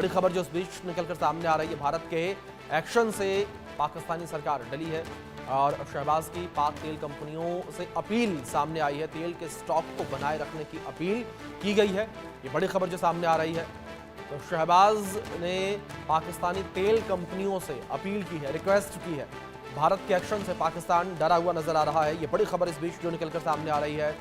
बड़ी खबर जो इस बीच निकलकर सामने आ रही है, भारत के एक्शन से पाकिस्तानी सरकार डली है और शहबाज की पाक तेल कंपनियों से अपील सामने आई है। तेल के स्टॉक को बनाए रखने की अपील की गई है। ये बड़ी खबर जो सामने आ रही है, तो शहबाज ने पाकिस्तानी तेल कंपनियों से अपील की है, रिक्वेस्ट की है। भारत के एक्शन से पाकिस्तान डरा हुआ नजर आ रहा है। ये बड़ी खबर इस बीच जो निकलकर सामने आ रही है।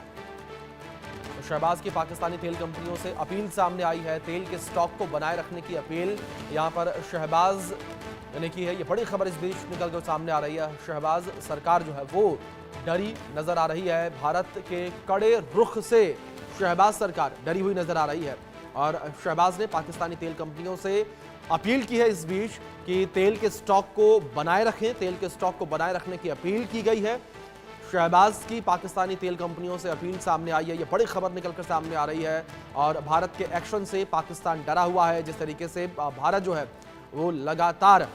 तो शहबाज की पाकिस्तानी तेल कंपनियों से अपील सामने आई है। तेल के स्टॉक को बनाए रखने की अपील यहाँ पर शहबाज ने की है। ये बड़ी खबर इस बीच निकलकर सामने आ रही है। शहबाज सरकार जो है वो डरी नजर आ रही है। भारत के कड़े रुख से शहबाज सरकार डरी हुई नजर आ रही है और शहबाज ने पाकिस्तानी तेल कंपनियों से अपील की है इस बीच कि तेल के स्टॉक को बनाए रखें। तेल के स्टॉक को बनाए रखने की अपील की गई है। शहबाज की पाकिस्तानी तेल कंपनियों से अपील सामने आई है। ये बड़ी खबर निकलकर सामने आ रही है और भारत के एक्शन से पाकिस्तान डरा हुआ है। जिस तरीके से भारत जो है वो लगातार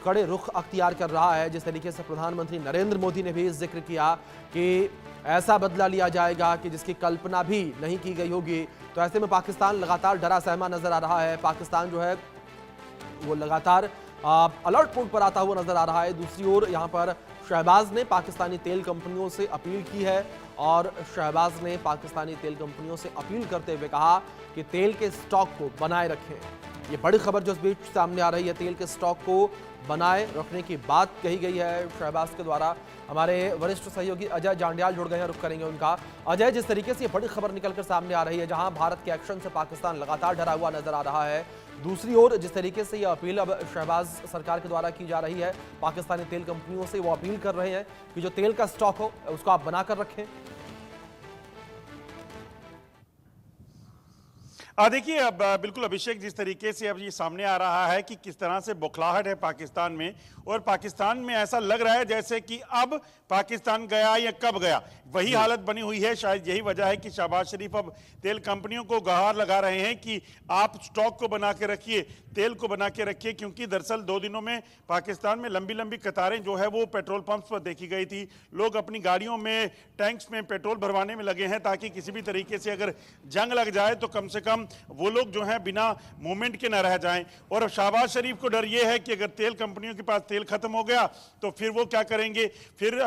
कड़े रुख अख्तियार कर रहा है, जिस तरीके से प्रधानमंत्री नरेंद्र मोदी ने भी जिक्र किया कि ऐसा बदला लिया जाएगा कि जिसकी कल्पना भी नहीं की गई होगी, तो ऐसे में पाकिस्तान लगातार डरा सहमा नजर आ रहा है। पाकिस्तान जो है वो लगातार अलर्ट मोड पर आता हुआ नजर आ रहा है। दूसरी ओर यहाँ पर शहबाज ने पाकिस्तानी तेल कंपनियों से अपील की है और शहबाज ने पाकिस्तानी तेल कंपनियों से अपील करते हुए कहा कि तेल के स्टॉक को बनाए रखें। ये बड़ी खबर जो इस बीच सामने आ रही है, तेल के स्टॉक को बनाए रखने की बात कही गई है शहबाज के द्वारा। हमारे वरिष्ठ सहयोगी अजय जांडियाल जुड़ गए हैं, रुख करेंगे उनका। अजय, जिस तरीके से ये बड़ी खबर निकलकर सामने आ रही है, जहां भारत के एक्शन से पाकिस्तान लगातार डरा हुआ नजर आ रहा है, दूसरी ओर जिस तरीके से ये अपील अब शहबाज सरकार के द्वारा की जा रही है, पाकिस्तानी तेल कंपनियों से वो अपील कर रहे हैं कि जो तेल का स्टॉक हो उसको आप बनाकर रखें। देखिए, अब बिल्कुल अभिषेक, जिस तरीके से अब ये सामने आ रहा है कि किस तरह से बौखलाहट है पाकिस्तान में, और पाकिस्तान में ऐसा लग रहा है जैसे कि अब पाकिस्तान गया या कब गया, वही हालत बनी हुई है। शायद यही वजह है कि शहबाज शरीफ अब तेल कंपनियों को गुहार लगा रहे हैं कि आप स्टॉक को बना के रखिए, तेल को बना के रखिए, क्योंकि दरअसल 2 दिनों में पाकिस्तान में लंबी लंबी कतारें जो है वो पेट्रोल पंप्स पर देखी गई थी। लोग अपनी गाड़ियों में, टैंक्स में पेट्रोल भरवाने में लगे हैं ताकि किसी भी तरीके से अगर जंग लग जाए तो कम से कम वो लोग जो हैं बिना मूवमेंट के न रह जाएं। और शहबाज शरीफ को डर ये है कि अगर तेल कंपनियों के पास तेल खत्म हो गया तो फिर वो क्या करेंगे, फिर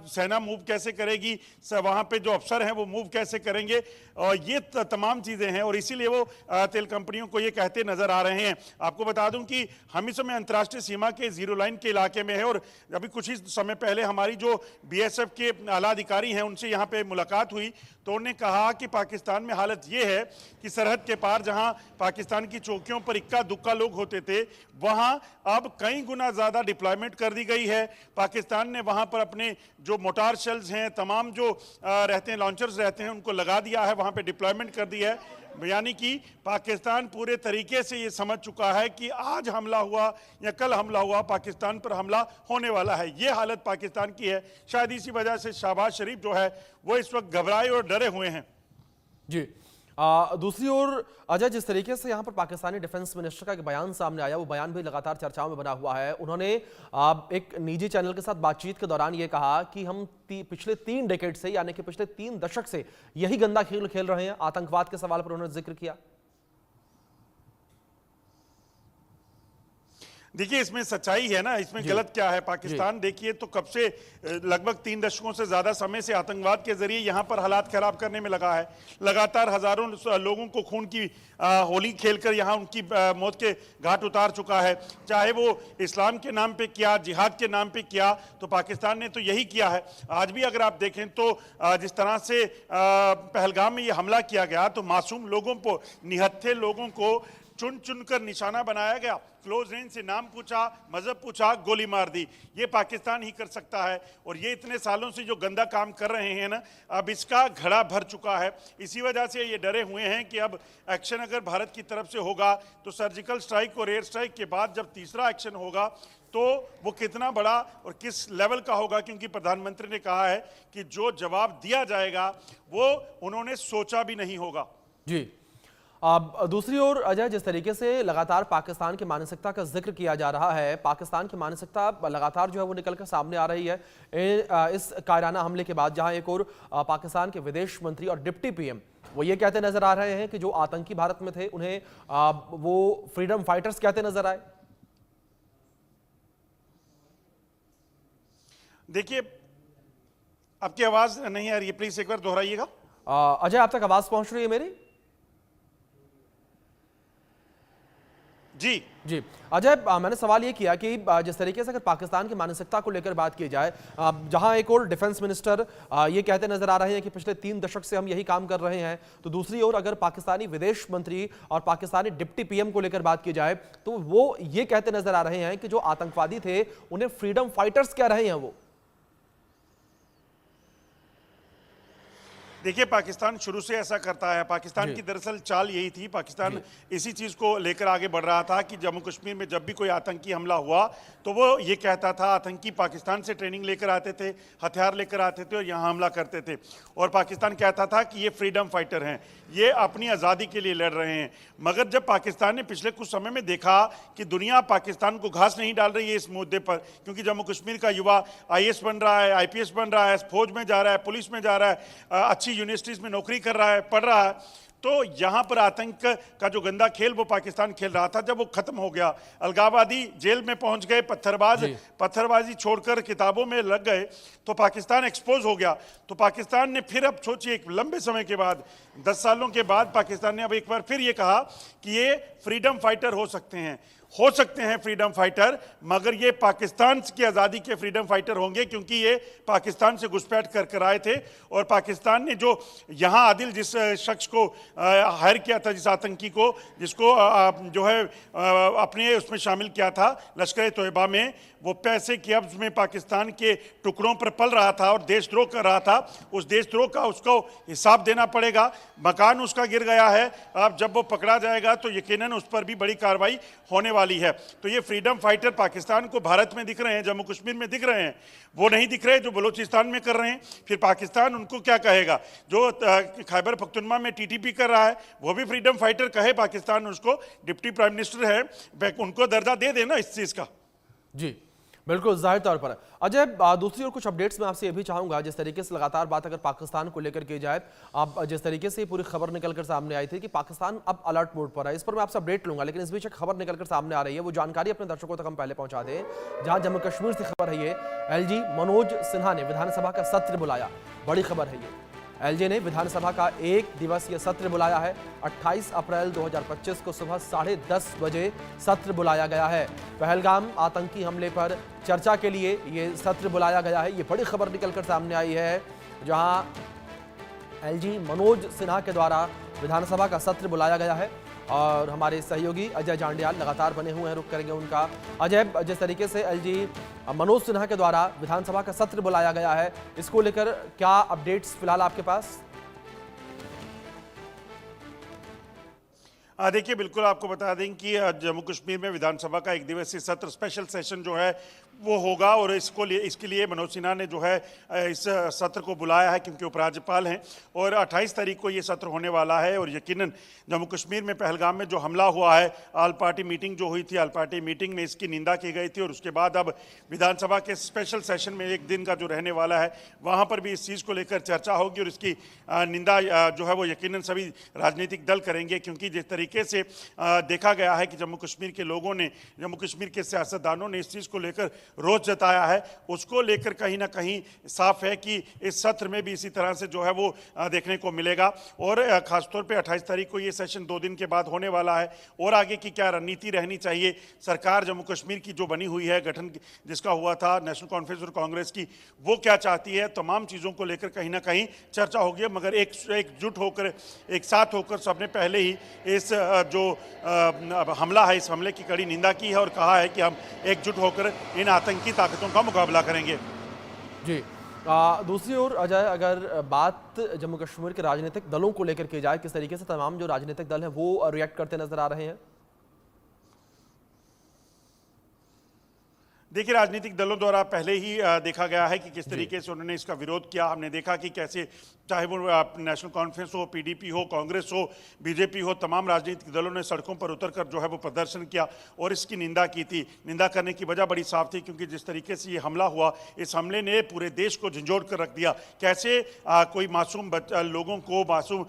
सेना मूव कैसे करेगी, वहां पे जो अफसर हैं वो मूव कैसे करेंगे, और ये तमाम चीजें हैं। और इसीलिए वो तेल कंपनियों को ये कहते नजर आ रहे हैं। आपको बता दूं कि हम इस समय अंतर्राष्ट्रीय सीमा के जीरो लाइन के इलाके में है और अभी कुछ ही समय पहले हमारी जो बीएसएफ के आला अधिकारी हैं उनसे यहाँ पे मुलाकात हुई, तो उन्होंने कहा कि पाकिस्तान में हालत ये है कि सरहद के पार जहां पाकिस्तान की चौकियों पर इक्का दुक्का लोग होते थे, वहां अब कई गुना ज्यादा डिप्लॉयमेंट कर दी गई है। पाकिस्तान ने वहां पर अपने जो मोटार शेल्स हैं, तमाम जो रहते हैं, लॉन्चर्स रहते हैं, उनको लगा दिया है, वहां पे डिप्लॉयमेंट कर दी है। यानी कि पाकिस्तान पूरे तरीके से ये समझ चुका है कि आज हमला हुआ या कल हमला हुआ, पाकिस्तान पर हमला होने वाला है। ये हालत पाकिस्तान की है। शायद इसी वजह से शहबाज शरीफ जो है वो इस वक्त घबराए और डरे हुए हैं। जी, दूसरी ओर अजय, जिस तरीके से यहां पर पाकिस्तानी डिफेंस मिनिस्टर का एक बयान सामने आया, वो बयान भी लगातार चर्चाओं में बना हुआ है। उन्होंने एक निजी चैनल के साथ बातचीत के दौरान ये कहा कि हम पिछले 3 डेकेड से, यानी कि पिछले 3 दशक से यही गंदा खेल खेल रहे हैं। आतंकवाद के सवाल पर उन्होंने जिक्र किया। देखिए, इसमें सच्चाई है ना, इसमें गलत क्या है। पाकिस्तान देखिए तो कब से लगभग 3 दशकों से ज्यादा समय से आतंकवाद के जरिए यहां पर हालात खराब करने में लगा है। लगातार हजारों लोगों को खून की होली खेलकर यहां उनकी मौत के घाट उतार चुका है। चाहे वो इस्लाम के नाम पे किया, जिहाद के नाम पे किया, तो पाकिस्तान ने तो यही किया है। आज भी अगर आप देखें तो जिस तरह से पहलगाम में ये हमला किया गया, तो मासूम लोगों को, निहत्थे लोगों को चुन चुनकर निशाना बनाया गया, क्लोज रेंज से नाम पूछा, मजहब पूछा, गोली मार दी। ये पाकिस्तान ही कर सकता है। और ये इतने सालों से जो गंदा काम कर रहे हैं ना, अब इसका घड़ा भर चुका है। इसी वजह से ये डरे हुए हैं कि अब एक्शन अगर भारत की तरफ से होगा तो सर्जिकल स्ट्राइक और एयर स्ट्राइक के बाद जब तीसरा एक्शन होगा तो वो कितना बड़ा और किस लेवल का होगा, क्योंकि प्रधानमंत्री ने कहा है कि जो जवाब दिया जाएगा वो उन्होंने सोचा भी नहीं होगा। जी, अब दूसरी ओर अजय, जिस तरीके से लगातार पाकिस्तान की मानसिकता का जिक्र किया जा रहा है, पाकिस्तान की मानसिकता लगातार जो है वो निकलकर सामने आ रही है इस कायराना हमले के बाद, जहां एक और पाकिस्तान के विदेश मंत्री और डिप्टी पीएम वो ये कहते नजर आ रहे हैं कि जो आतंकी भारत में थे उन्हें वो फ्रीडम फाइटर्स कहते नजर आए। देखिए, आपकी आवाज नहीं आ रही है, प्लीज एक बार दोहराइएगा। अजय, आप तक आवाज पहुंच रही है मेरी? जी जी अजय, मैंने सवाल ये किया कि जिस तरीके से अगर पाकिस्तान की मानसिकता को लेकर बात की जाए, जहां एक और डिफेंस मिनिस्टर ये कहते नजर आ रहे हैं कि पिछले 3 दशक से हम यही काम कर रहे हैं, तो दूसरी ओर अगर पाकिस्तानी विदेश मंत्री और पाकिस्तानी डिप्टी पीएम को लेकर बात की जाए तो वो ये कहते नजर आ रहे हैं कि जो आतंकवादी थे उन्हें फ्रीडम फाइटर्स कह रहे हैं वो। देखिए, पाकिस्तान शुरू से ऐसा करता है। पाकिस्तान की दरअसल चाल यही थी, पाकिस्तान इसी चीज को लेकर आगे बढ़ रहा था कि जम्मू कश्मीर में जब भी कोई आतंकी हमला हुआ तो वो ये कहता था, आतंकी पाकिस्तान से ट्रेनिंग लेकर आते थे, हथियार लेकर आते थे और यहाँ हमला करते थे, और पाकिस्तान कहता था कि ये फ्रीडम फाइटर हैं, ये अपनी आज़ादी के लिए लड़ रहे हैं। मगर जब पाकिस्तान ने पिछले कुछ समय में देखा कि दुनिया पाकिस्तान को घास नहीं डाल रही है इस मुद्दे पर, क्योंकि जम्मू कश्मीर का युवा आईएएस बन रहा है, आईपीएस बन रहा है, फौज में जा रहा है, पुलिस में जा रहा है, अच्छी यूनिवर्सिटीज में नौकरी कर रहा है, पढ़ रहा है, तो यहां पर आतंक का जो गंदा खेल वो पाकिस्तान खेल रहा था, जब वो खत्म हो गया, अलगाववादी जेल में पहुंच गए, पत्थरबाजी छोड़कर किताबों में लग गए, तो पाकिस्तान एक्सपोज हो गया। तो पाकिस्तान ने फिर, अब सोचिए, एक लंबे समय के बाद, 10 सालों के बाद पाकिस्तान ने अब एक बार फिर ये कहा कि ये फ्रीडम फाइटर हो सकते हैं फ्रीडम फाइटर, मगर ये पाकिस्तान की आज़ादी के फ्रीडम फाइटर होंगे, क्योंकि ये पाकिस्तान से घुसपैठ कर आए थे। और पाकिस्तान ने जो यहाँ आदिल जिस शख्स को हायर किया था, जिस आतंकी को, जिसको जो है अपने उसमें शामिल किया था लश्कर तोयबा में, वो पैसे की अब्ज में पाकिस्तान के टुकड़ों पर पल रहा था और देशद्रोह कर रहा था। उस देशद्रोह का उसको हिसाब देना पड़ेगा। मकान उसका गिर गया है, अब जब वो पकड़ा जाएगा तो यकीनन उस पर भी बड़ी कार्रवाई होने वाली है। तो ये फ्रीडम फाइटर पाकिस्तान को भारत में दिख रहे हैं, जम्मू कश्मीर में दिख रहे हैं, वो नहीं दिख रहे जो बलूचिस्तान में कर रहे हैं। फिर पाकिस्तान उनको क्या कहेगा? जो खैबर पख्तूनख्वा में टीटीपी कर रहा है वो भी फ्रीडम फाइटर कहे पाकिस्तान, उसको डिप्टी प्राइम मिनिस्टर है, उनको दर्जा दे देना इस चीज का। जी बिल्कुल, जाहिर तौर पर। अजय, दूसरी ओर कुछ अपडेट्स मैं आपसे ये भी चाहूंगा, जिस तरीके से लगातार बात अगर पाकिस्तान को लेकर की जाए, अब जिस तरीके से पूरी खबर निकलकर सामने आई थी कि पाकिस्तान अब अलर्ट मोड पर है, इस पर मैं आपसे अपडेट लूंगा, लेकिन इस बीच एक खबर निकलकर सामने आ रही है, वो जानकारी अपने दर्शकों तक हम पहले पहुंचा दें। जहां जम्मू कश्मीर से खबर है, ये एलजी मनोज सिन्हा ने विधानसभा का सत्र बुलाया। बड़ी खबर है ये, एलजे ने विधानसभा का 1 दिवसीय सत्र बुलाया है। 28 अप्रैल 2025 को सुबह 10:30 बजे सत्र बुलाया गया है। पहलगाम आतंकी हमले पर चर्चा के लिए ये सत्र बुलाया गया है। ये बड़ी खबर निकलकर सामने आई है, जहां एलजी मनोज सिन्हा के द्वारा विधानसभा का सत्र बुलाया गया है। और हमारे सहयोगी अजय जांडियाल लगातार बने हुए हैं, रुक करेंगे उनका। अजय, जिस तरीके से एलजी मनोज सिन्हा के द्वारा विधानसभा का सत्र बुलाया गया है, इसको लेकर क्या अपडेट्स फिलहाल आपके पास? देखिए, बिल्कुल आपको बता दें कि जम्मू कश्मीर में विधानसभा का 1 दिवसीय सत्र, स्पेशल सेशन जो है वो होगा, और इसके लिए मनोज सिन्हा ने जो है इस सत्र को बुलाया है, क्योंकि उपराज्यपाल हैं, और 28 तारीख को ये सत्र होने वाला है। और यकीनन जम्मू कश्मीर में पहलगाम में जो हमला हुआ है, ऑल पार्टी मीटिंग जो हुई थी, ऑल पार्टी मीटिंग में इसकी निंदा की गई थी, और उसके बाद अब विधानसभा के स्पेशल सेशन में 1 दिन का जो रहने वाला है, वहाँ पर भी इस चीज़ को लेकर चर्चा होगी, और इसकी निंदा जो है वो यकीनन सभी राजनीतिक दल करेंगे। क्योंकि जिस तरीके से देखा गया है कि जम्मू कश्मीर के लोगों ने, जम्मू कश्मीर के सियासतदानों ने इस चीज़ को लेकर रोष जताया है, उसको लेकर कहीं ना कहीं साफ है कि इस सत्र में भी इसी तरह से जो है वो देखने को मिलेगा। और खासतौर पे 28 तारीख को ये सेशन 2 दिन के बाद होने वाला है, और आगे की क्या रणनीति रहनी चाहिए। सरकार जम्मू कश्मीर की जो बनी हुई है, गठन जिसका हुआ था नेशनल कॉन्फ्रेंस और कांग्रेस की, वो क्या चाहती है, तमाम चीज़ों को लेकर कहीं ना कहीं चर्चा होगी। मगर एकजुट होकर, एक साथ होकर सबने पहले ही इस जो हमला है, इस हमले की कड़ी निंदा की है, और कहा है कि हम एकजुट होकर इन आतंकी ताकतों का मुकाबला करेंगे। जी, दूसरी ओर अजय, अगर बात जम्मू कश्मीर के राजनीतिक दलों को लेकर की जाए, किस तरीके से तमाम जो राजनीतिक दल हैं वो रिएक्ट करते नजर आ रहे हैं? देखिए, राजनीतिक दलों द्वारा पहले ही देखा गया है कि किस तरीके से उन्होंने इसका विरोध किया। हमने देखा कि कैसे चाहे वो नेशनल कॉन्फ्रेंस हो, पीडीपी हो, कांग्रेस हो, बीजेपी हो, तमाम राजनीतिक दलों ने सड़कों पर उतरकर जो है वो प्रदर्शन किया और इसकी निंदा की थी। निंदा करने की वजह बड़ी साफ थी, क्योंकि जिस तरीके से ये हमला हुआ, इस हमले ने पूरे देश को झंझोड़ कर रख दिया। कैसे कोई मासूम लोगों को, मासूम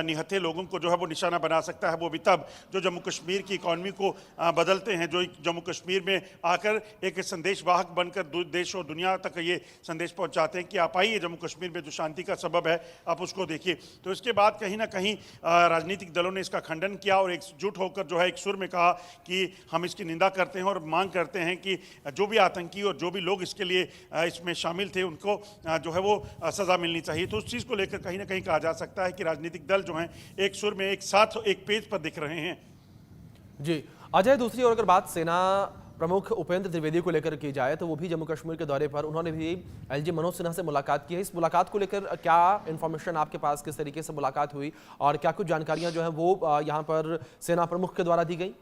निहत्थे लोगों को जो है वो निशाना बना सकता है, वो भी तब जो जम्मू कश्मीर की इकॉनमी को बदलते हैं, जो जम्मू कश्मीर में आकर एक संदेशवाहक बनकर देश और दुनिया तक ये संदेश पहुंचाते हैं कि आप आइए, जम्मू कश्मीर में जो शांति का सबब है आप उसको देखिए। तो इसके बाद कहीं ना कहीं राजनीतिक दलों ने इसका खंडन किया और एकजुट होकर जो है एक सुर में कहा कि हम इसकी निंदा करते हैं और मांग करते हैं कि जो भी आतंकी और जो भी लोग इसके लिए इसमें शामिल थे उनको जो है वो सजा मिलनी चाहिए। तो उस चीज़ को लेकर कहीं ना कहीं कहा जा सकता है कि राजनीतिक दल जो हैं एक सुर में, एक साथ, एक पेज पर दिख रहे हैं। जी अजय, दूसरी ओर अगर बात सेना प्रमुख उपेंद्र द्विवेदी को लेकर की जाए तो वो भी जम्मू कश्मीर के दौरे पर, उन्होंने भी एलजी मनोज सिन्हा से मुलाकात की है। इस मुलाकात को लेकर क्या इन्फॉर्मेशन आपके पास, किस तरीके से मुलाकात हुई और क्या कुछ जानकारियां जो है वो यहाँ पर सेना प्रमुख के द्वारा दी गई?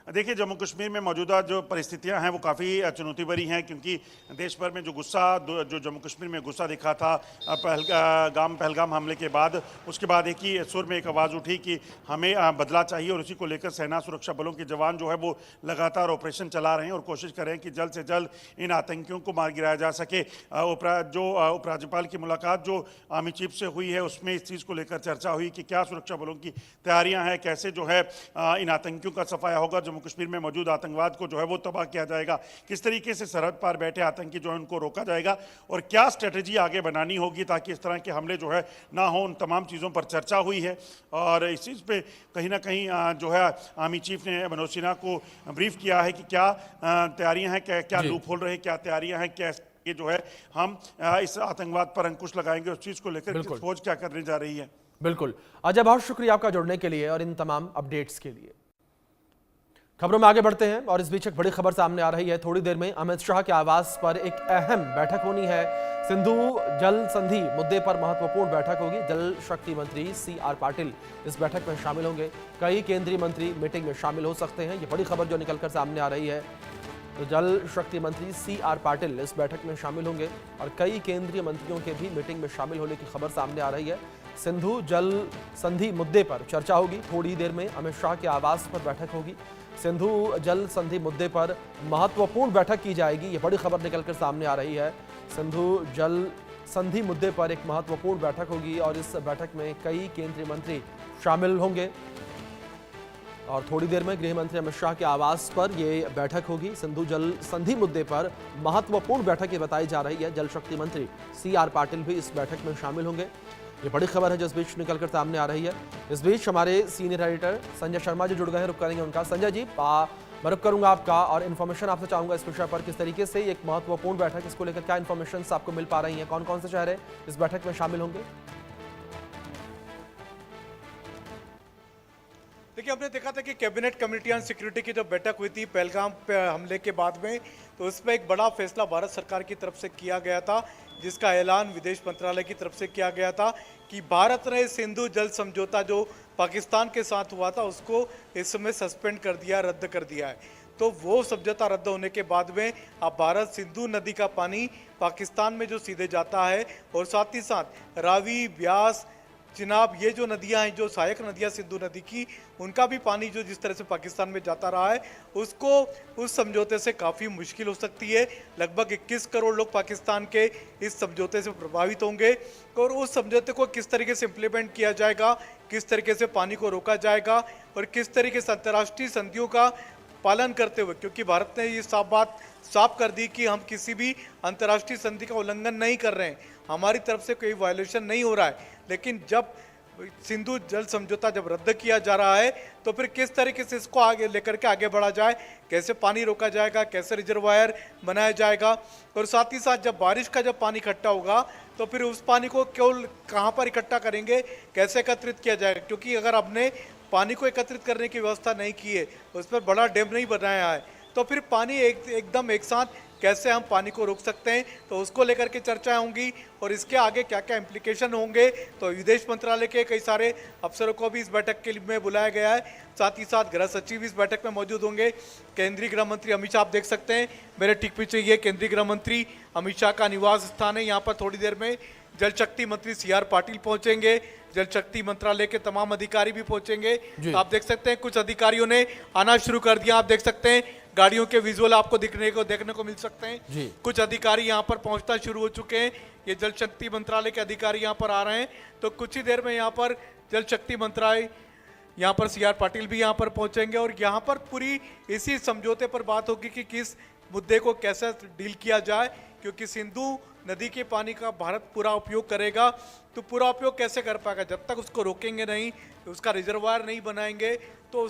देखिए, जम्मू कश्मीर में मौजूदा जो परिस्थितियां हैं वो काफ़ी चुनौती भरी हैं, क्योंकि देश भर में जो गुस्सा, जो जम्मू कश्मीर में गुस्सा दिखा था पहलगाम हमले के बाद, उसके बाद एक ही सुर में एक आवाज़ उठी कि हमें बदला चाहिए और उसी को लेकर सेना सुरक्षा बलों के जवान जो है वो लगातार ऑपरेशन चला रहे हैं और कोशिश कर रहे हैं कि जल्द से जल्द इन आतंकियों को मार गिराया जा सके। उपराज्यपाल की मुलाकात जो आर्मी चीफ से हुई है उसमें इस चीज़ को लेकर चर्चा हुई कि क्या सुरक्षा बलों की तैयारियाँ हैं, कैसे जो है इन आतंकियों का सफाया होगा, जम्मू कश्मीर में मौजूद आतंकवाद को जो है वो तबाह किया जाएगा, किस तरीके से सरहद पार बैठे आतंकी जो है उनको रोका जाएगा और क्या स्ट्रेटजी आगे बनानी होगी ताकि इस तरह के हमले जो है ना हो। उन तमाम चीज़ों पर चर्चा हुई है और इस चीज़ पे कहीं ना कहीं जो है आर्मी चीफ ने मनोज सिन्हा को ब्रीफ किया है कि क्या तैयारियां हैं, क्या लूप होल रहे, क्या तैयारियां हैं, क्या ये जो है हम इस आतंकवाद पर अंकुश लगाएंगे, उस चीज़ को लेकर फौज क्या करने जा रही है। बिल्कुल अजय, बहुत शुक्रिया आपका जुड़ने के लिए और इन तमाम अपडेट्स के लिए। खबरों में आगे बढ़ते हैं और इस बीच एक बड़ी खबर सामने आ रही है। थोड़ी देर में अमित शाह के आवास पर एक अहम बैठक होनी है। सिंधु जल संधि मुद्दे पर महत्वपूर्ण बैठक होगी। जल शक्ति मंत्री CR पाटिल इस बैठक में शामिल होंगे। कई केंद्रीय मंत्री मीटिंग में शामिल हो सकते हैं, ये बड़ी खबर जो निकलकर सामने आ रही है। तो जल शक्ति मंत्री CR पाटिल इस बैठक में शामिल होंगे और कई केंद्रीय मंत्रियों के भी मीटिंग में शामिल होने की खबर सामने आ रही है। सिंधु जल संधि मुद्दे पर चर्चा होगी। थोड़ी देर में अमित शाह के आवास पर बैठक होगी। सिंधु जल संधि मुद्दे पर महत्वपूर्ण बैठक की जाएगी, ये बड़ी खबर निकलकर सामने आ रही है। सिंधु जल संधि मुद्दे पर एक महत्वपूर्ण बैठक होगी और इस बैठक में कई केंद्रीय मंत्री शामिल होंगे और थोड़ी देर में गृह मंत्री अमित शाह के आवास पर यह बैठक होगी। सिंधु जल संधि मुद्दे पर महत्वपूर्ण बैठक ये बताई जा रही है। जल शक्ति मंत्री CR पाटिल भी इस बैठक में शामिल होंगे, ये बड़ी खबर है जो इस बीच निकलकर सामने आ रही है। इस बीच हमारे सीनियर एडिटर संजय शर्मा जी जुड़ गए हैं, रुक करेंगे उनका। संजय जी, मैं रुक करूंगा आपका और इन्फॉर्मेशन आपसे चाहूंगा इस विषय पर, किस तरीके से एक महत्वपूर्ण बैठक, इसको लेकर क्या इन्फॉर्मेशन आपको मिल पा रही है, कौन कौन से चेहरे इस बैठक में शामिल होंगे? देखिए, हमने देखा था कि कैबिनेट कमेटी ऑन सिक्योरिटी की जो बैठक हुई थी पहलगाम पे हमले के बाद में, तो उसमें एक बड़ा फैसला भारत सरकार की तरफ से किया गया था, जिसका ऐलान विदेश मंत्रालय की तरफ से किया गया था कि भारत ने सिंधु जल समझौता जो पाकिस्तान के साथ हुआ था उसको इस समय सस्पेंड कर दिया, रद्द कर दिया है। तो वो समझौता रद्द होने के बाद में अब भारत सिंधु नदी का पानी पाकिस्तान में जो सीधे जाता है और साथ ही साथ रावी, ब्यास, चिनाब, ये जो नदियां हैं, जो सहायक नदियां सिंधु नदी की, उनका भी पानी जो जिस तरह से पाकिस्तान में जाता रहा है उसको उस समझौते से काफ़ी मुश्किल हो सकती है। लगभग 21 करोड़ लोग पाकिस्तान के इस समझौते से प्रभावित होंगे और उस समझौते को किस तरीके से इम्प्लीमेंट किया जाएगा, किस तरीके से पानी को रोका जाएगा और किस तरीके से अंतर्राष्ट्रीय संधियों का पालन करते हुए, क्योंकि भारत ने ये साफ कर दी कि हम किसी भी अंतर्राष्ट्रीय संधि का उल्लंघन नहीं कर रहे हैं, हमारी तरफ से कोई वायलेशन नहीं हो रहा है। लेकिन जब सिंधु जल समझौता जब रद्द किया जा रहा है तो फिर किस तरीके से इसको आगे लेकर के आगे बढ़ा जाए, कैसे पानी रोका जाएगा, कैसे रिजर्वायर बनाया जाएगा और साथ ही साथ जब बारिश का जब पानी इकट्ठा होगा तो फिर उस पानी को कहाँ पर इकट्ठा करेंगे, कैसे एकत्रित किया जाएगा, क्योंकि अगर आपने पानी को एकत्रित करने की व्यवस्था नहीं की है, उस पर बड़ा डैम नहीं बनाया है, तो फिर पानी एकदम एक साथ कैसे हम पानी को रोक सकते हैं, तो उसको लेकर के चर्चाएं होंगी और इसके आगे क्या क्या इम्प्लीकेशन होंगे। तो विदेश मंत्रालय के कई सारे अफसरों को भी इस बैठक के लिए में बुलाया गया है, साथ ही साथ गृह सचिव इस बैठक में मौजूद होंगे। केंद्रीय गृह मंत्री अमित शाह, आप देख सकते हैं मेरे ठीक पीछे ये केंद्रीय गृह मंत्री अमित शाह का निवास स्थान है। यहाँ पर थोड़ी देर में जल शक्ति मंत्री CR पाटिल पहुंचेंगे, जल शक्ति मंत्रालय के तमाम अधिकारी भी पहुंचेंगे। तो आप देख सकते हैं कुछ अधिकारियों ने आना शुरू कर दिया। आप देख सकते हैं गाड़ियों के विजुअल आपको देखने को मिल सकते हैं। कुछ अधिकारी यहाँ पर पहुंचना शुरू हो चुके हैं। ये जल शक्ति मंत्रालय के अधिकारी यहाँ पर आ रहे हैं। तो कुछ ही देर में यहाँ पर जल शक्ति मंत्रालय यहाँ पर CR पाटिल भी यहाँ पर पहुंचेंगे और यहाँ पर पूरी इसी समझौते पर बात होगी कि किस मुद्दे को कैसे डील किया जाए, क्योंकि सिंधु नदी के पानी का भारत पूरा उपयोग करेगा। तो पूरा उपयोग कैसे कर पाएगा? जब तक उसको रोकेंगे नहीं, उसका रिजर्वायर नहीं बनाएंगे, तो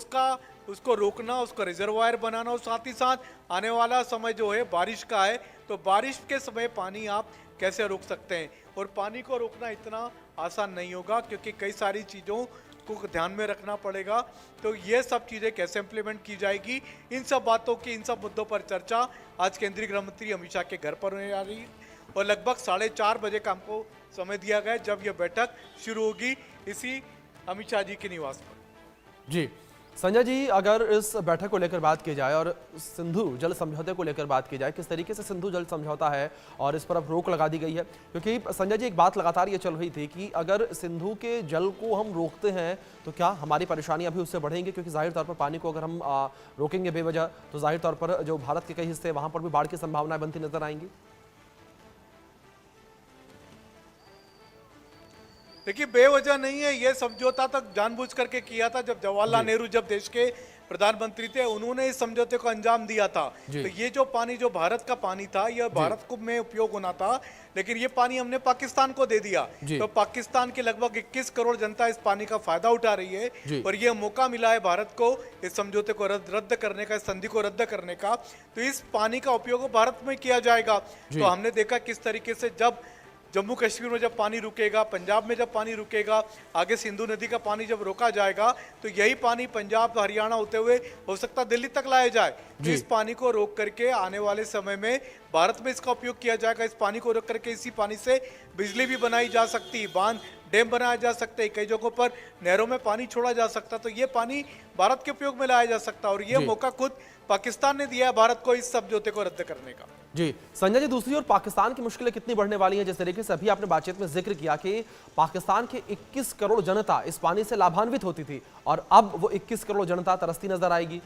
उसको रोकना, उसको रिजर्वायर बनाना और साथ ही साथ आने वाला समय जो है बारिश का है, तो बारिश के समय पानी आप कैसे रोक सकते हैं। और पानी को रोकना इतना आसान नहीं होगा, क्योंकि कई सारी चीज़ों को ध्यान में रखना पड़ेगा। तो ये सब चीज़ें कैसे इम्प्लीमेंट की जाएगी, इन सब बातों की, इन सब मुद्दों पर चर्चा आज केंद्रीय गृह मंत्री अमित शाह के घर पर होने जा रही है और लगभग 4:30 बजे का हमको समय दिया गया है, जब यह बैठक शुरू होगी इसी अमित शाह जी के निवास पर। जी संजय जी, अगर इस बैठक को लेकर बात की जाए और सिंधु जल समझौते को लेकर बात की जाए, किस तरीके से सिंधु जल समझौता है और इस पर अब रोक लगा दी गई है, क्योंकि संजय जी एक बात लगातार ये चल रही थी कि अगर सिंधु के जल को हम रोकते हैं तो क्या हमारी परेशानी अभी उससे बढ़ेंगे, क्योंकि जाहिर तौर पर पानी को अगर हम रोकेंगे बेवजह तो जाहिर तौर पर जो भारत के कई हिस्से वहां पर भी बाढ़ की संभावनाएं बनती नजर आएंगी। देखिए, बेवजह नहीं है ये समझौता, तक जानबूझ करके किया था। जब जवाहरलाल नेहरू जब देश के प्रधानमंत्री थे, उन्होंने इस समझौते को अंजाम दिया था। तो ये जो पानी, जो भारत का पानी था, यह भारत को में उपयोग होना था, लेकिन ये पानी हमने पाकिस्तान को दे दिया। तो पाकिस्तान की लगभग 21 करोड़ जनता इस पानी का फायदा उठा रही है और ये मौका मिला है भारत को इस समझौते को रद्द करने का, इस संधि को रद्द करने का। तो इस पानी का उपयोग भारत में किया जाएगा। तो हमने देखा किस तरीके से जब जम्मू कश्मीर में जब पानी रुकेगा, पंजाब में जब पानी रुकेगा, आगे सिंधु नदी का पानी जब रोका जाएगा, तो यही पानी पंजाब हरियाणा होते हुए हो सकता दिल्ली तक लाया जाए। तो इस पानी को रोक करके आने वाले समय में भारत में इसका उपयोग किया जाएगा। इस पानी को रोक करके इसी पानी से बिजली भी बनाई जा सकती है, बांध डैम बनाया जा सकते हैं, कई जगहों पर नहरों में पानी छोड़ा जा सकता। तो ये पानी भारत के उपयोग में लाया जा सकता और ये मौका खुद पाकिस्तान ने दिया है भारत को इस समझौते को रद्द करने का। जी संजय जी, दूसरी ओर पाकिस्तान की मुश्किलें कितनी बढ़ने वाली हैं? जिस तरीके से अभी आपने बातचीत में जिक्र किया कि पाकिस्तान के 21 करोड़ जनता इस पानी से लाभान्वित होती थी और अब वो 21 करोड़ जनता तरसती नजर आएगी।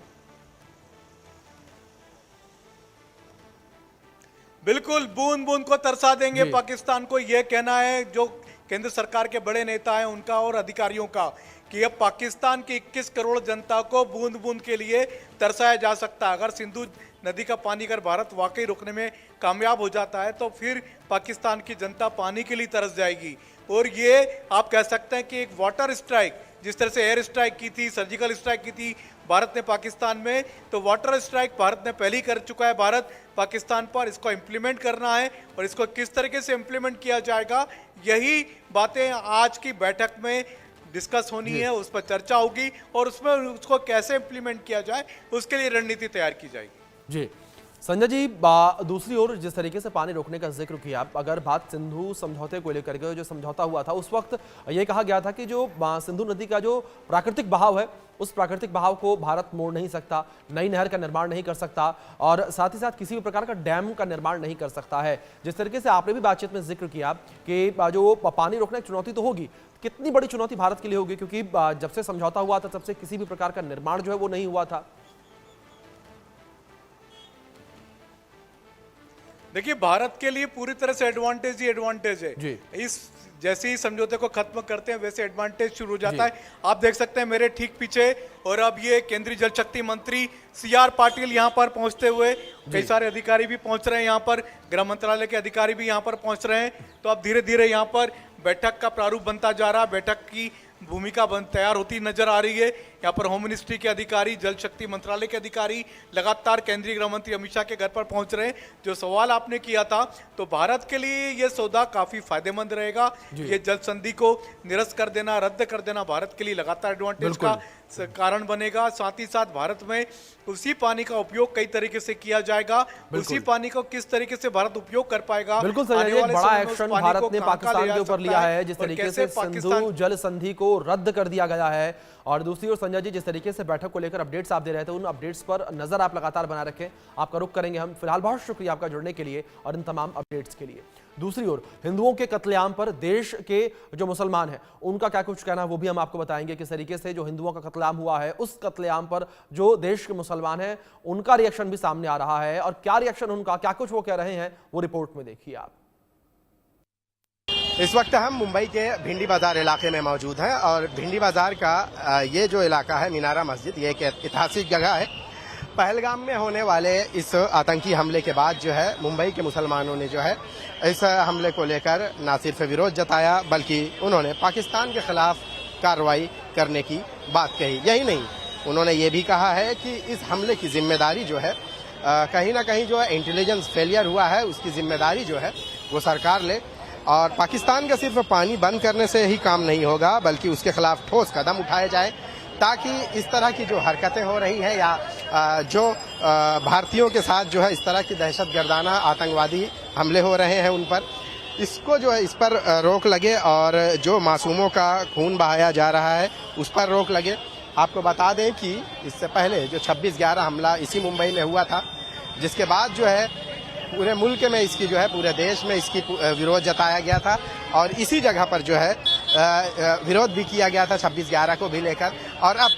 बिल्कुल, बूंद बूंद को तरसा देंगे पाकिस्तान को, यह कहना है जो केंद्र सरकार के बड़े नेता हैं उनका और अधिकारियों का, कि अब पाकिस्तान की 21 करोड़ जनता को बूंद बूंद के लिए तरसाया जा सकता है। अगर सिंधु नदी का पानी अगर भारत वाकई रोकने में कामयाब हो जाता है, तो फिर पाकिस्तान की जनता पानी के लिए तरस जाएगी। और ये आप कह सकते हैं कि एक वाटर स्ट्राइक, जिस तरह से एयर स्ट्राइक की थी, सर्जिकल स्ट्राइक की थी भारत ने पाकिस्तान में, तो वाटर स्ट्राइक भारत ने पहले ही कर चुका है भारत पाकिस्तान पर। इसको इम्प्लीमेंट करना है और इसको किस तरीके से इम्प्लीमेंट किया जाएगा, यही बातें आज की बैठक में डिस्कस होनी है, उस पर चर्चा होगी और उसमें उसको कैसे इम्प्लीमेंट किया जाए उसके लिए रणनीति तैयार की जाएगी। जी संजय जी, दूसरी ओर जिस तरीके से पानी रोकने का जिक्र किया, अगर बात सिंधु समझौते को लेकर के जो समझौता हुआ था उस वक्त ये कहा गया था कि जो सिंधु नदी का जो प्राकृतिक बहाव है उस प्राकृतिक बहाव को भारत मोड़ नहीं सकता, नई नहर का निर्माण नहीं कर सकता और साथ ही साथ किसी भी प्रकार का डैम का निर्माण नहीं कर सकता है। जिस तरीके से आपने भी बातचीत में जिक्र किया कि जो पानी रोकना एक चुनौती तो होगी, कितनी बड़ी चुनौती भारत के लिए होगी, क्योंकि जब से समझौता हुआ था तब से किसी भी प्रकार का निर्माण जो है वो नहीं हुआ था। देखिए, भारत के लिए पूरी तरह से एडवांटेज ही एडवांटेज है जी। इस जैसे ही समझौते को खत्म करते हैं वैसे एडवांटेज शुरू हो जाता है। आप देख सकते हैं मेरे ठीक पीछे, और अब ये केंद्रीय जल शक्ति मंत्री CR पाटिल यहाँ पर पहुंचते हुए, कई सारे अधिकारी भी पहुंच रहे हैं यहाँ पर, गृह मंत्रालय के अधिकारी भी यहाँ पर पहुंच रहे हैं। तो अब धीरे धीरे यहाँ पर बैठक का प्रारूप बनता जा रहा है, बैठक की भूमिका तैयार होती नजर आ रही है। यहाँ पर होम मिनिस्ट्री के अधिकारी, जल शक्ति मंत्रालय के अधिकारी लगातार केंद्रीय गृह मंत्री अमित शाह के घर पर पहुंच रहे हैं। जो सवाल आपने किया था, तो भारत के लिए ये सौदा काफी फायदेमंद रहेगा। ये जल संधि को निरस्त कर देना, रद्द कर देना भारत के लिए लगातार एडवांटेज का कारण बनेगा। साथ ही साथ भारत में उसी पानी का उपयोग कई तरीके से किया जाएगा। उसी पानी को किस तरीके से भारत उपयोग कर पाएगा, बिल्कुल सही है। बड़ा एक्शन भारत ने पाकिस्तान के ऊपर लिया है, जिस तरीके से सिंधु जल संधि को रद्द कर दिया गया है। और दूसरी ओर संजय जी, जिस तरीके से बैठक को लेकर अपडेट्स आप दे रहे थे, उन अपडेट्स पर नजर आप लगातार बनाए रखें। आपका रुख करेंगे हम। फिलहाल बहुत शुक्रिया आपका जुड़ने के लिए और इन तमाम अपडेट्स के लिए। दूसरी ओर हिंदुओं के कत्लेआम पर देश के जो मुसलमान हैं उनका क्या कुछ कहना है, वो भी हम आपको बताएंगे। किस तरीके से जो हिंदुओं का कत्लेआम हुआ है, उस कत्लेआम पर जो देश के मुसलमान हैं उनका रिएक्शन भी सामने आ रहा है। और क्या रिएक्शन उनका, क्या कुछ वो कह रहे हैं, वो रिपोर्ट में देखिए आप। इस वक्त हम मुंबई के भिंडी बाजार इलाके में मौजूद हैं और भिंडी बाजार का ये जो इलाका है, मीनारा मस्जिद, ये एक ऐतिहासिक जगह है। पहलगाम में होने वाले इस आतंकी हमले के बाद जो है मुंबई के मुसलमानों ने जो है इस हमले को लेकर न सिर्फ विरोध जताया, बल्कि उन्होंने पाकिस्तान के खिलाफ कार्रवाई करने की बात कही। यही नहीं, उन्होंने ये भी कहा है कि इस हमले की जिम्मेदारी जो है कहीं ना कहीं जो है इंटेलिजेंस फेलियर हुआ है, उसकी जिम्मेदारी जो है वो सरकार ले। और पाकिस्तान का सिर्फ पानी बंद करने से ही काम नहीं होगा, बल्कि उसके खिलाफ ठोस कदम उठाए जाए, ताकि इस तरह की जो हरकतें हो रही हैं या जो भारतीयों के साथ जो है इस तरह की दहशतगर्दाना आतंकवादी हमले हो रहे हैं उन पर, इसको जो है इस पर रोक लगे और जो मासूमों का खून बहाया जा रहा है उस पर रोक लगे। आपको बता दें कि इससे पहले जो 26/11 हमला इसी मुंबई में हुआ था, जिसके बाद जो है पूरे मुल्क में इसकी जो है, पूरे देश में इसकी विरोध जताया गया था और इसी जगह पर जो है विरोध भी किया गया था 26/11 को भी लेकर। और अब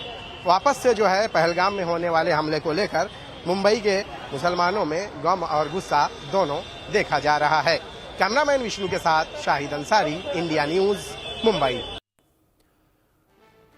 वापस से जो है पहलगाम में होने वाले हमले को लेकर मुंबई के मुसलमानों में गम और गुस्सा दोनों देखा जा रहा है। कैमरामैन विष्णु के साथ शाहिद अंसारी, इंडिया न्यूज, मुंबई।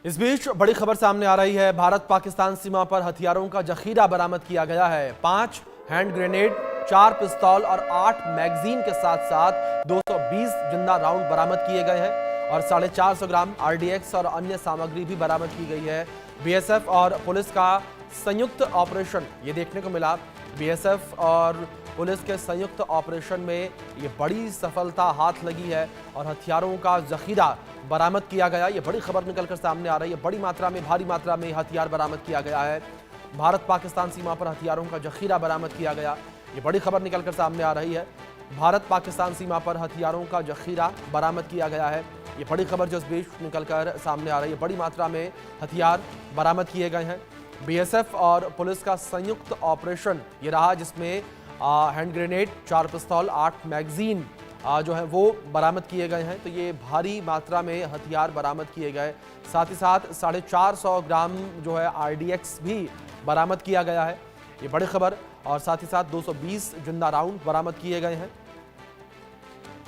इस बीच बड़ी खबर सामने आ रही है। भारत पाकिस्तान सीमा पर हथियारों का जखीरा बरामद किया गया है। 5 हैंड ग्रेनेड, 4 पिस्तौल और 8 मैगजीन के साथ साथ 220 जिंदा राउंड बरामद किए गए हैं और 450 ग्राम आरडीएक्स और अन्य सामग्री भी बरामद की गई है। बीएसएफ और पुलिस का संयुक्त ऑपरेशन ये देखने को मिला। बीएसएफ और पुलिस के संयुक्त ऑपरेशन में ये बड़ी सफलता हाथ लगी है और हथियारों का जखीरा बरामद किया गया। ये बड़ी खबर निकलकर सामने आ रही है। बड़ी मात्रा में, भारी मात्रा में हथियार बरामद किया गया है। भारत पाकिस्तान सीमा पर हथियारों का जखीरा बरामद किया गया। ये बड़ी खबर निकलकर सामने आ रही है। भारत पाकिस्तान सीमा पर हथियारों का जखीरा बरामद किया गया है। ये बड़ी खबर जो इस बीच निकलकर सामने आ रही है। बड़ी मात्रा में हथियार बरामद किए गए हैं। बीएसएफ और पुलिस का संयुक्त ऑपरेशन ये रहा, जिसमें हैंड ग्रेनेड, 4 पिस्तौल, 8 मैगजीन जो है वो बरामद किए गए हैं। तो ये भारी मात्रा में हथियार बरामद किए गए। साथ ही साथ 450 ग्राम जो है आरडीएक्स भी बरामद किया गया है। ये बड़ी खबर। और साथ ही साथ 220 जिंदा राउंड बरामद किए गए हैं।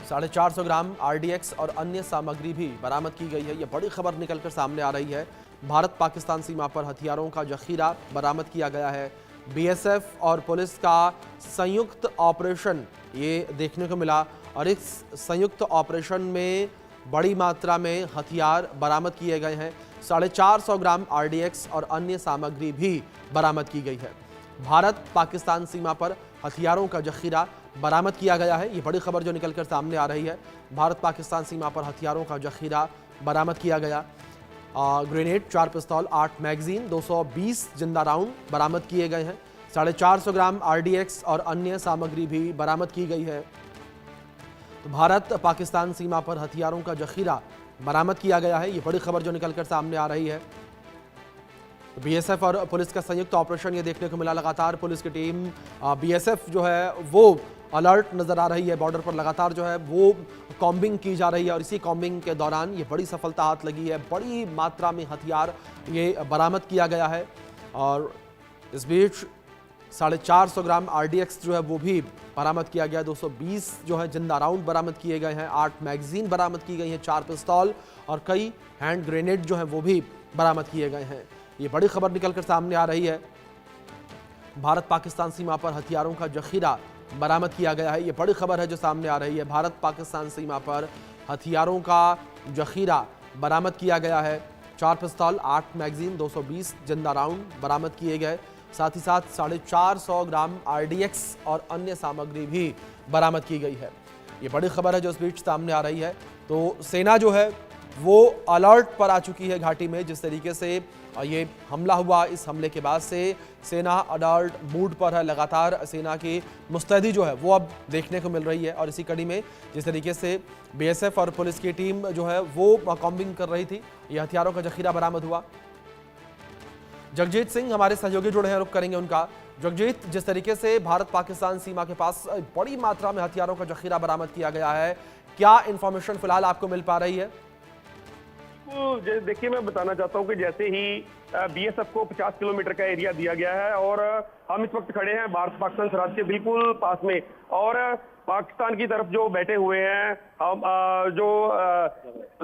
450 ग्राम आरडीएक्स और अन्य सामग्री भी बरामद की गई है। ये बड़ी खबर निकलकर सामने आ रही है। भारत पाकिस्तान सीमा पर हथियारों का जखीरा बरामद किया गया है। बीएसएफ और पुलिस का संयुक्त ऑपरेशन ये देखने को मिला और इस संयुक्त ऑपरेशन में बड़ी मात्रा में हथियार बरामद किए गए हैं। 450 ग्राम आरडीएक्स और अन्य सामग्री भी बरामद की गई है। भारत पाकिस्तान सीमा पर हथियारों का जखीरा बरामद किया गया है। ये बड़ी खबर जो निकलकर सामने आ रही है। भारत पाकिस्तान सीमा पर हथियारों का जखीरा बरामद किया गया। ग्रेनेड, 4 पिस्तौल, 8 मैगजीन, 220 जिंदा राउंड बरामद किए गए हैं। 450 ग्राम आरडीएक्स और अन्य सामग्री भी बरामद की गई है। तो भारत पाकिस्तान सीमा पर हथियारों का जखीरा बरामद किया गया है। ये बड़ी खबर जो निकलकर सामने आ रही है। बीएसएफ और पुलिस का संयुक्त ऑपरेशन ये देखने को मिला। लगातार पुलिस की टीम, बीएसएफ जो है वो अलर्ट नजर आ रही है। बॉर्डर पर लगातार जो है वो कॉम्बिंग की जा रही है और इसी कॉम्बिंग के दौरान ये बड़ी सफलता हाथ लगी है। बड़ी मात्रा में हथियार ये बरामद किया गया है। और इस बीच 450 ग्राम आरडीएक्स जो है वो भी बरामद किया गया। 220 जो है जिंदा राउंड बरामद किए गए हैं। 8 मैगजीन बरामद की गई हैं। 4 पिस्तौल और कई हैंड ग्रेनेड जो है वो भी बरामद किए गए हैं। ये बड़ी खबर निकलकर सामने आ रही है। भारत पाकिस्तान सीमा पर हथियारों का जखीरा बरामद किया गया है। ये बड़ी खबर है जो सामने आ रही है। भारत पाकिस्तान सीमा पर हथियारों का जखीरा बरामद किया गया है। 4 पिस्तौल, 8 मैगजीन, 220 जिंदा राउंड बरामद किए गए। साथ ही साथ 450 ग्राम RDX और अन्य सामग्री भी बरामद की गई है। ये बड़ी खबर है जो इस बीच सामने आ रही है। तो सेना जो है वो अलर्ट पर आ चुकी है घाटी में। जिस तरीके से ये हमला हुआ, इस हमले के बाद से सेना अलर्ट मूड पर है। लगातार सेना की मुस्तैदी जो है वो अब देखने को मिल रही है। और इसी कड़ी में जिस तरीके से BSF और पुलिस की टीम जो है वो कॉम्बिंग कर रही थी, ये हथियारों का जखीरा बरामद हुआ। जगजीत सिंह हमारे सहयोगी जुड़े हैं, रुक करेंगे उनका। जगजीत, जिस तरीके से भारत पाकिस्तान सीमा के पास बड़ी मात्रा में हथियारों का जखीरा बरामद किया गया है, क्या इंफॉर्मेशन फिलहाल आपको मिल पा रही है? देखिए, मैं बताना चाहता हूं कि जैसे ही BSF को 50 किलोमीटर का एरिया दिया गया है और हम इस वक्त खड़े हैं भारत पाकिस्तान सरहद के बिल्कुल पास में, और पाकिस्तान की तरफ जो बैठे हुए हैं, हम जो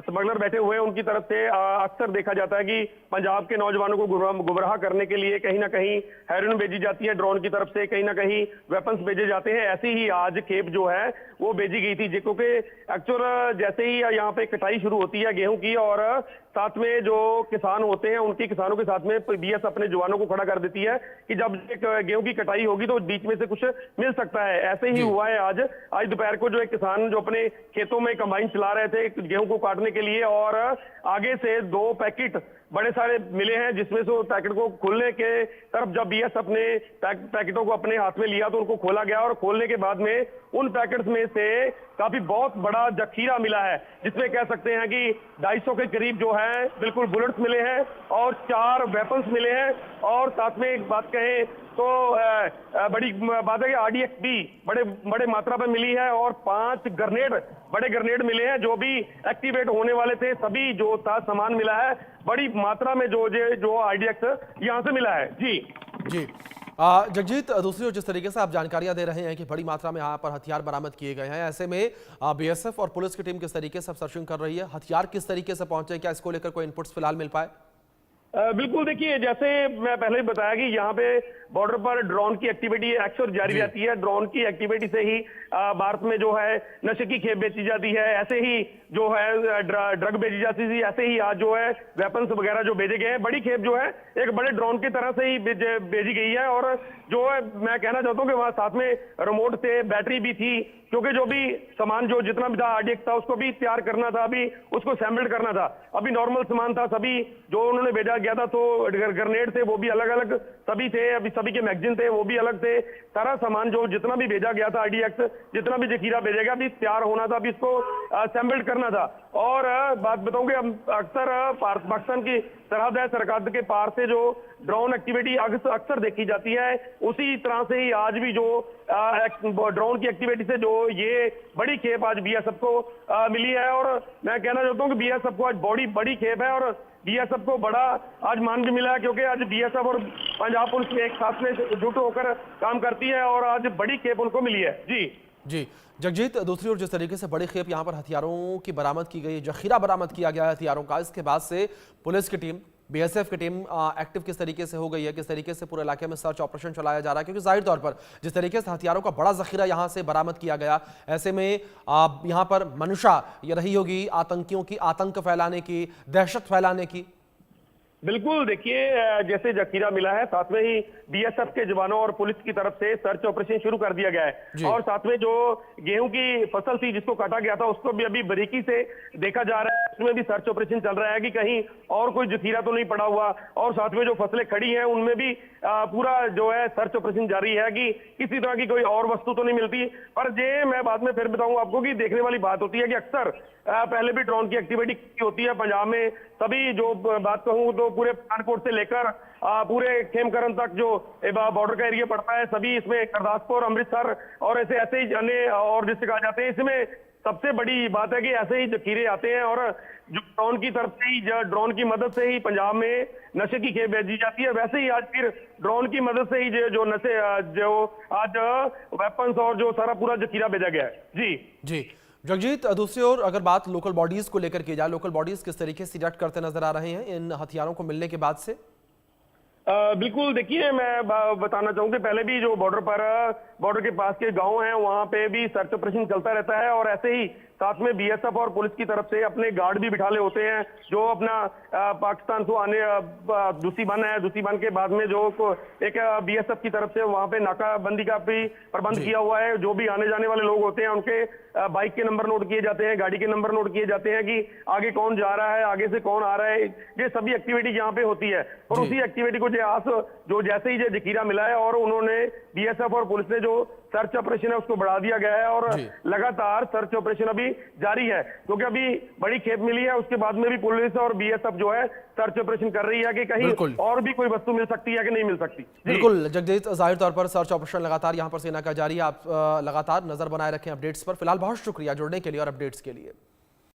स्मगलर बैठे हुए हैं, उनकी तरफ से अक्सर देखा जाता है कि पंजाब के नौजवानों को गुमराह करने के लिए कहीं ना कहीं हेरोइन भेजी जाती है ड्रोन की तरफ से, कहीं ना कहीं वेपन्स भेजे जाते हैं। ऐसे ही आज खेप जो है वो भेजी गई थी, क्योंकि एक्चुअल जैसे ही यहाँ पे कटाई शुरू होती है गेहूं की, और साथ में जो किसान होते हैं उनकी किसानों के साथ में BS अपने जवानों को खड़ा कर देती है कि जब गेहूं की कटाई होगी तो बीच में से कुछ मिल सकता है। ऐसे ही हुआ है आज दोपहर को। जो एक किसान जो अपने खेतों में कंबाइन चला रहे थे गेहूं को काटने के लिए, और आगे से 2 पैकेट बड़े सारे मिले हैं, जिसमें से पैकेट को खोलने के तरफ जब BS अपने पैकेटों को अपने हाथ में लिया तो उनको खोला गया, और खोलने के बाद में उन पैकेट्स में से काफी बहुत बड़ा जखीरा मिला है, जिसमें कह सकते हैं कि 250 के करीब जो है बिल्कुल बुलेट्स मिले हैं और 4 वेपन्स मिले हैं। और साथ में एक बात कहें तो बड़ी बात है कि RDX भी बड़े मात्रा में मिली है, और 5 बड़े ग्रेनेड मिले हैं जो भी एक्टिवेट होने वाले थे। सभी जो था सामान मिला है बड़ी मात्रा में, जो RDX यहाँ से मिला है। जी जगजीत, दूसरी ओर जिस तरीके से आप जानकारियां दे रहे हैं कि बड़ी मात्रा में यहाँ पर हथियार बरामद किए गए हैं, ऐसे में BSF और पुलिस की टीम किस तरीके से सर्चिंग कर रही है, हथियार किस तरीके से पहुंचे, क्या इसको लेकर कोई इनपुट्स फिलहाल मिल पाए? बिल्कुल, देखिए, जैसे मैं पहले ही बताया कि यहाँ पे बॉर्डर पर ड्रोन की एक्टिविटी अक्सर जारी रहती है। ड्रोन की एक्टिविटी से ही भारत में जो है नशे की खेप बेची जाती है, ऐसे ही जो है ड्रग बेची जाती थी, ऐसे ही आज जो है वेपन्स वगैरह जो भेजे गए हैं। बड़ी खेप जो है एक बड़े ड्रोन की तरह से ही भेजी गई है, और जो है मैं कहना चाहता हूँ कि वहाँ साथ में रिमोट से बैटरी भी थी, क्योंकि जो भी सामान जो जितना भी था RDX था उसको भी तैयार करना था, अभी उसको असेंबल्ड करना था। अभी नॉर्मल सामान था, सभी जो उन्होंने भेजा गया था तो ग्रेनेड थे वो भी अलग अलग सभी थे, अभी सभी के मैगजीन थे वो भी अलग थे। सारा सामान जो जितना भी भेजा गया था RDX, जितना भी जखीरा भेजा गया, अभी तैयार होना था, अभी इसको असेंबल्ड करना था। और बात बताऊं कि अक्सर भारत पाकिस्तान की सरहद है, सरहद के पार से जो ड्रोन एक्टिविटी अक्सर देखी जाती है, उसी तरह से ही आज भी जो ड्रोन की एक्टिविटी से जो ये बड़ी खेप आज BSF को मिली है। और मैं कहना चाहता हूँ कि BSF को आज बड़ी खेप है, और BSF को बड़ा आज मान भी मिला है, क्योंकि आज BSF और पंजाब पुलिस एक साथ में जुट होकर काम करती है, और आज बड़ी खेप उनको मिली है। जी जगजीत, दूसरी ओर जिस तरीके से बड़ी खेप यहाँ पर हथियारों की बरामद की गई, जखीरा बरामद किया गया है हथियारों का, इसके बाद से पुलिस की टीम, BSF की टीम एक्टिव किस तरीके से हो गई है, किस तरीके से पूरे इलाके में सर्च ऑपरेशन चलाया जा रहा है? क्योंकि जाहिर तौर पर जिस तरीके से हथियारों का बड़ा जखीरा यहाँ से बरामद किया गया, ऐसे में यहाँ पर मंशा ये रही होगी आतंकियों की, आतंक फैलाने की, दहशत फैलाने की। बिल्कुल, देखिए, जैसे जखीरा मिला है, साथ में ही BSF के जवानों और पुलिस की तरफ से सर्च ऑपरेशन शुरू कर दिया गया है, और साथ में जो गेहूं की फसल थी जिसको काटा गया था उसको भी अभी बारीकी से देखा जा रहा है, उसमें भी सर्च ऑपरेशन चल रहा है कि कहीं और कोई जखीरा तो नहीं पड़ा हुआ, और साथ में जो फसलें खड़ी हैं उनमें भी पूरा जो है सर्च ऑपरेशन जारी है कि किसी तरह की कोई और वस्तु तो नहीं मिलती। पर ये मैं बाद में फिर बताऊंगा आपको कि देखने वाली बात होती है कि अक्सर पहले भी ड्रोन की एक्टिविटी होती है पंजाब में, सभी जो बात कहूं तो पूरे पठानकोट से लेकर पूरे खेमकरन तक जो बॉर्डर का एरिया पड़ता है, सभी इसमें गुरदासपुर, अमृतसर और ऐसे ही अन्य और डिस्ट्रिक्ट आ जाते हैं। इसमें सबसे बड़ी बात है कि ऐसे ही जखीरे आते हैं, और जो ड्रोन की तरफ से ही, ड्रोन की मदद से ही पंजाब में नशे की खेप भेजी जाती है, वैसे ही आज फिर ड्रोन की मदद से ही जो नशे जो आज वेपन्स और जो सारा पूरा जखीरा भेजा गया है। जी जगजीत, दूसरी ओर अगर बात लोकल बॉडीज को लेकर की जाए, लोकल बॉडीज किस तरीके से रिएक्ट करते नजर आ रहे हैं इन हथियारों को मिलने के बाद से? बिल्कुल, देखिए, मैं बताना चाहूंगा पहले भी जो बॉर्डर के पास के गांव हैं वहां पे भी सर्च ऑपरेशन चलता रहता है, और ऐसे ही साथ में बीएसएफ और पुलिस की तरफ से अपने गार्ड भी बिठाले होते हैं, जो अपना पाकिस्तान से आने दूसीबान है, दूसीबान के बाद में जो एक बीएसएफ की तरफ से वहां पे नाकाबंदी का भी प्रबंध किया हुआ है। जो भी आने जाने वाले लोग होते हैं उनके बाइक के नंबर नोट किए जाते हैं, गाड़ी के नंबर नोट किए जाते हैं कि आगे कौन जा रहा है, आगे से कौन आ रहा है। ये सभी एक्टिविटी यहाँ पे होती है और उसी एक्टिविटी को जो जैसे ही जखीरा मिला है और उन्होंने बीएसएफ और पुलिस ने जो सर्च ऑपरेशन है उसको बढ़ा दिया गया है और लगातार सर्च ऑपरेशन अभी जारी है, क्योंकि अभी बड़ी खेप मिली है। उसके बाद में भी पुलिस और बीएसएफ जो है सर्च ऑपरेशन कर रही है कि कहीं और भी कोई वस्तु मिल सकती है कि नहीं मिल सकती। बिल्कुल जगजीत, जाहिर तौर पर सर्च ऑपरेशन लगातार यहाँ पर सेना का जारी है। आप लगातार नजर बनाए रखें अपडेट्स पर। फिलहाल बहुत शुक्रिया जुड़ने के लिए और अपडेट्स के लिए।